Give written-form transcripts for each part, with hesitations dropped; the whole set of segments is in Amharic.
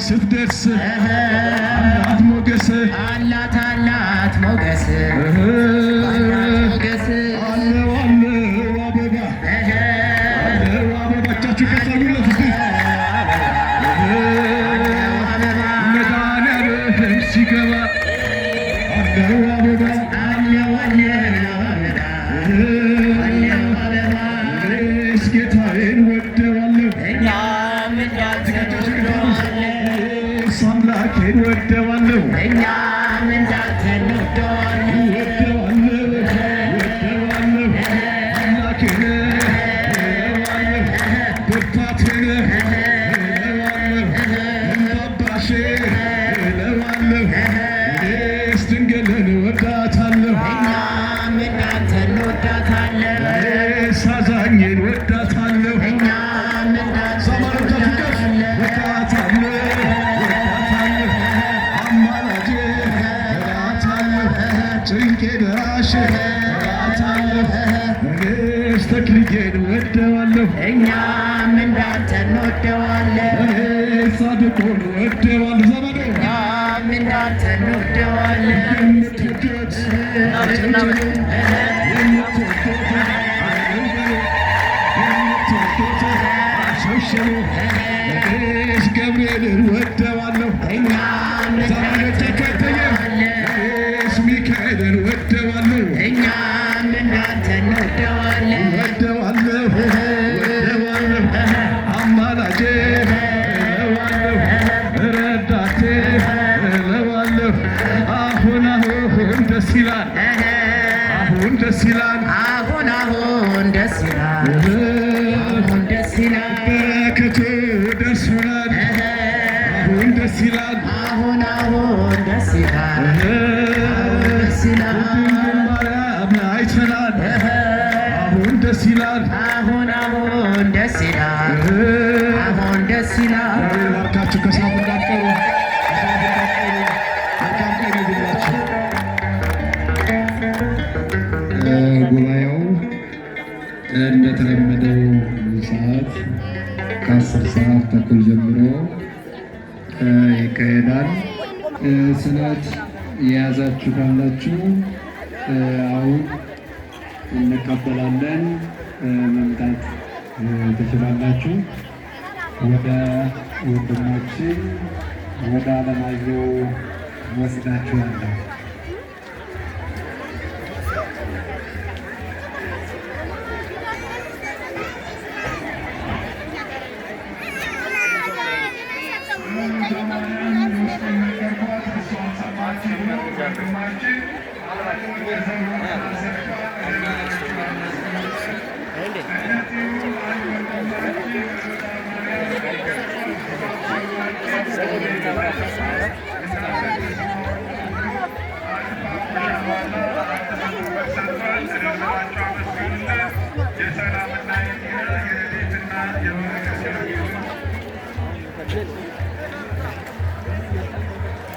ስትደርስ አላት ሞገስ አላት ሞገስ አለው አበባ አለው አበባ እጃችሁ ከሰሩለት እስቲ መድኃኒዓለም ሲገባ አለው አበባ አለው ጌታዬን ወደዋለሁ አምላኬን ወደዋለሁ እኛም እንዳንተን ወደዋለሁ አምላኬን እለዋለሁ ብርታቴን እለዋለሁ አባሼ እለዋለሁ እኔስ ድንግልን ወዳታለሁ እኛም እንዳንተን ወዳታለሁ እኔስ አዛኝን ወዳታለሁ እኛም እንዳንተን ወዳታለሁ ጭንቄ ደራሽ እላታለሁ እኔስ ተክልዬን ወደዋለሁ እኛም እንዳንተ እንወደዋለን እኔስ ጻድቁን ወደዋለሁ ዘመዶ እኛም እንዳንተ እንወደዋለን የምትወዱት አሸብሽቡ እኔስ ገብርኤልን ወደዋለሁ እኛም ሚካኤልን ወደዋለሁ እኛም እንዳንተ እንወደዋለን ወደዋለሁ አማላጄ እለዋለሁ ረዳቴ እለዋለሁ አሁን ደስ ይላል አሁን ደስ ይላል አሁን ደስ ይላል አሁን ደስ ይላል በረከቱ ደርሶናል አሁን ደስ ይላል አሁን ደስ ይላል ማርያም አይተናል አሁን ደስ ይላል አሁን ደስ ይላል አሁን ደስ ይላል ባርካችሁ ከሰዓት እንዳትቀሩ መልካም ቀን ይሁንላችሁ። ጉባኤው እንደተለመደው ሰዓት ከ10 ሰዓት ተኩል ጀምሮ ይካሄዳል። ስለት የያዛችሁ ካላችሁ አሁን እንቀበላለን፣ መምጣት ትችላላችሁ። ወደ ወንድማችን ወደ አለማየሁ ወስዳችኋለሁ።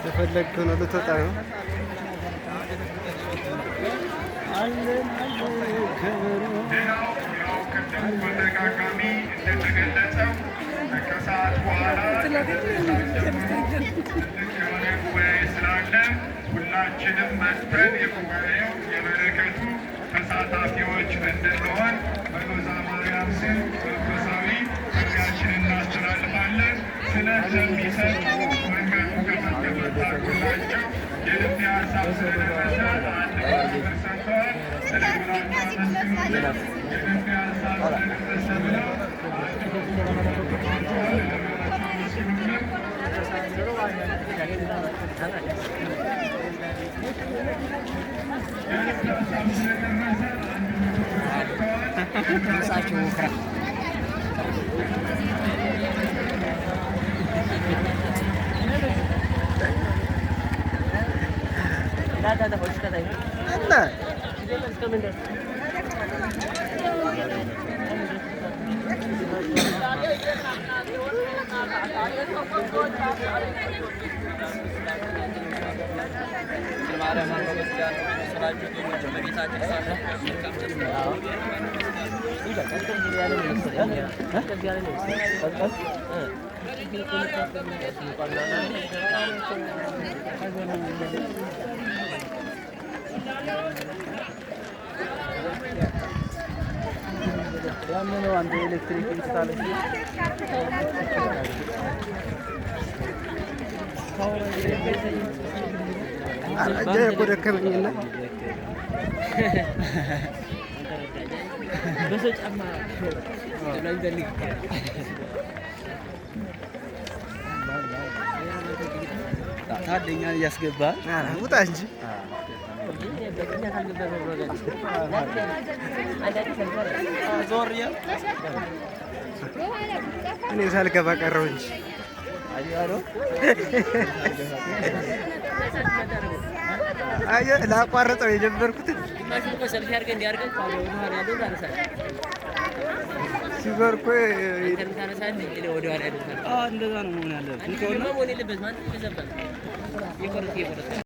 የፈለግከው ነው ልትወጣ ነው። በተደጋጋሚ እንደተገለጸው ከሰዓት በኋላ ትልቅ የሆነ ጉባኤ ስላለ ሁላችንም መጥተን የጉባኤው የበረከቱ ተሳታፊዎች እንድንሆን በሎዛ ማርያም ስም መንፈሳዊ ጥሪያችንን እናስተላልፋለን። ስለት ለሚሰጡ መንገዱ ከመተፈታላቸው የልብ ሀሳብ ስለደረሰ 100 ብር ሰጥተዋል። ስለብላቸው አመስግኑልን። የልብ ሀሳብ ስለደረሰ ብለው 100 ብር ሰጥተዋል። ስለብላቸው አመስግኑልን። ያምነው አንድ ኤሌክትሪክ ኢንስታሌሽን አጀ ኮደከመኝና በሰጫማ ለንደልክ ታደኛ ያስገባ ውጣ እንጂ እኔ ሳልገባ ቀረው እንጂ አየ ላቋረጠው የጀመርኩትን ሲበር እኮ እንደዛ ነው መሆን ያለበት።